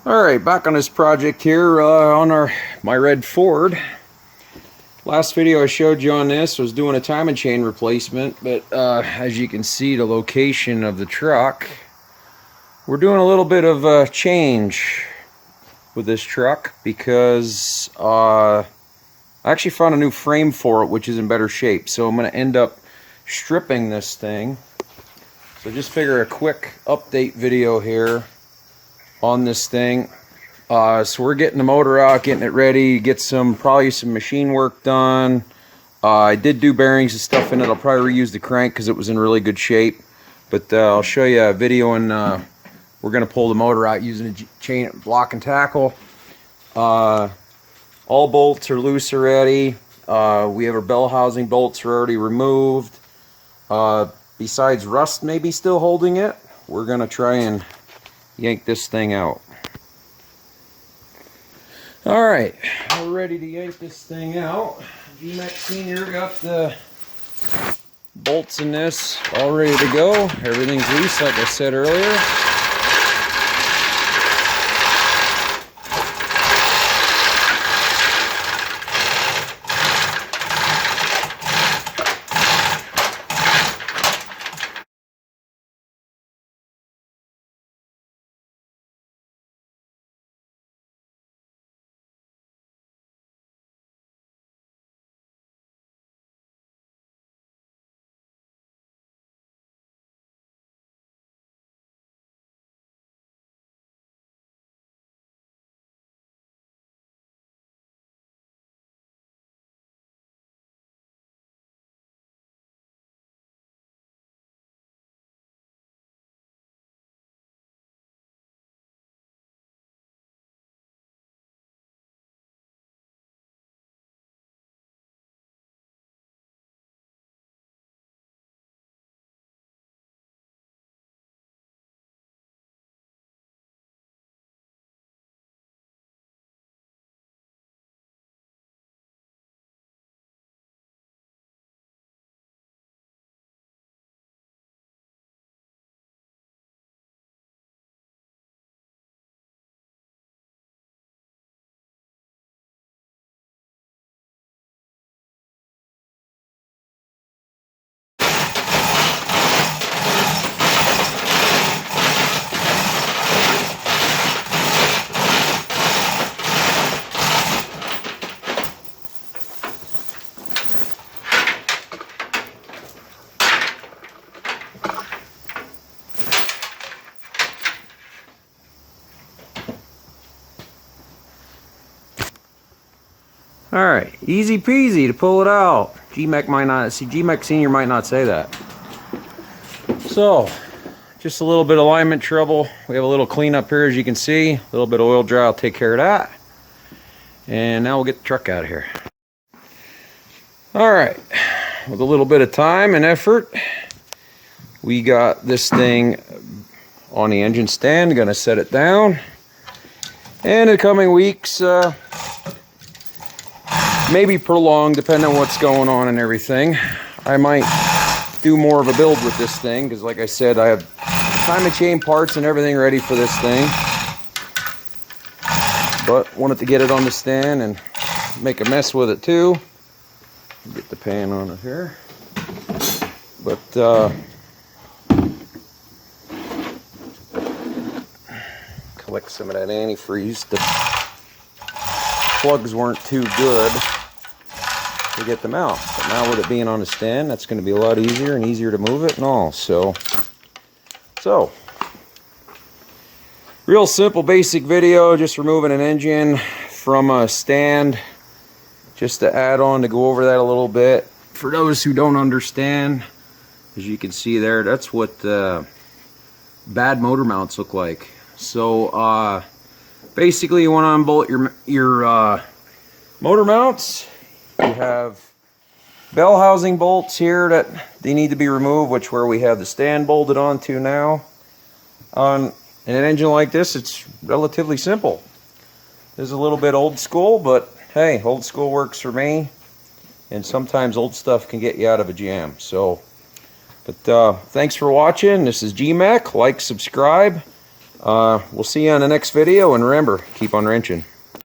Alright, back on this project here on my red Ford. Last video I showed you on this was doing a timing chain replacement, but as you can see, the location of the truck, we're doing a little bit of change with this truck because I actually found a new frame for it which is in better shape, so I'm going to end up stripping this thing. So just figure a quick update video here on this thing. So we're getting the motor out, getting it ready, get probably some machine work done. I did do bearings and stuff in it. I'll probably reuse the crank because it was in really good shape, but I'll show you a video, and we're going to pull the motor out using a chain block and tackle. All bolts are loose already. We have our bell housing bolts are already removed. Besides rust maybe still holding it, we're going to try and yank this thing out. Alright, we're ready to yank this thing out. GMAC Senior got the bolts in this all ready to go. Everything's loose like I said earlier. Alright, easy peasy to pull it out. GMAC Senior might not say that. So, just a little bit of alignment trouble. We have a little cleanup here, as you can see. A little bit of oil dry, I'll take care of that. And now we'll get the truck out of here. Alright, with a little bit of time and effort, we got this thing on the engine stand. Gonna set it down. And in the coming weeks, maybe prolonged, depending on what's going on and everything, I might do more of a build with this thing, because like I said, I have timing chain parts and everything ready for this thing, but wanted to get it on the stand and make a mess with it too. Get the pan on it here, but collect some of that antifreeze. The plugs weren't too good to get them out, but now with it being on the stand, that's going to be a lot easier and easier to move it and all. So real simple basic video, just removing an engine from a stand, just to add on to go over that a little bit. For those who don't understand, as you can see there, that's what bad motor mounts look like. So basically, you want to unbolt your motor mounts. You have bell housing bolts here that they need to be removed, which where we have the stand bolted onto now. On an engine like this, it's relatively simple. This is a little bit old school, but hey, old school works for me. And sometimes old stuff can get you out of a jam. So, but thanks for watching. This is GMAC. Like, subscribe. We'll see you on the next video, and remember, keep on wrenching.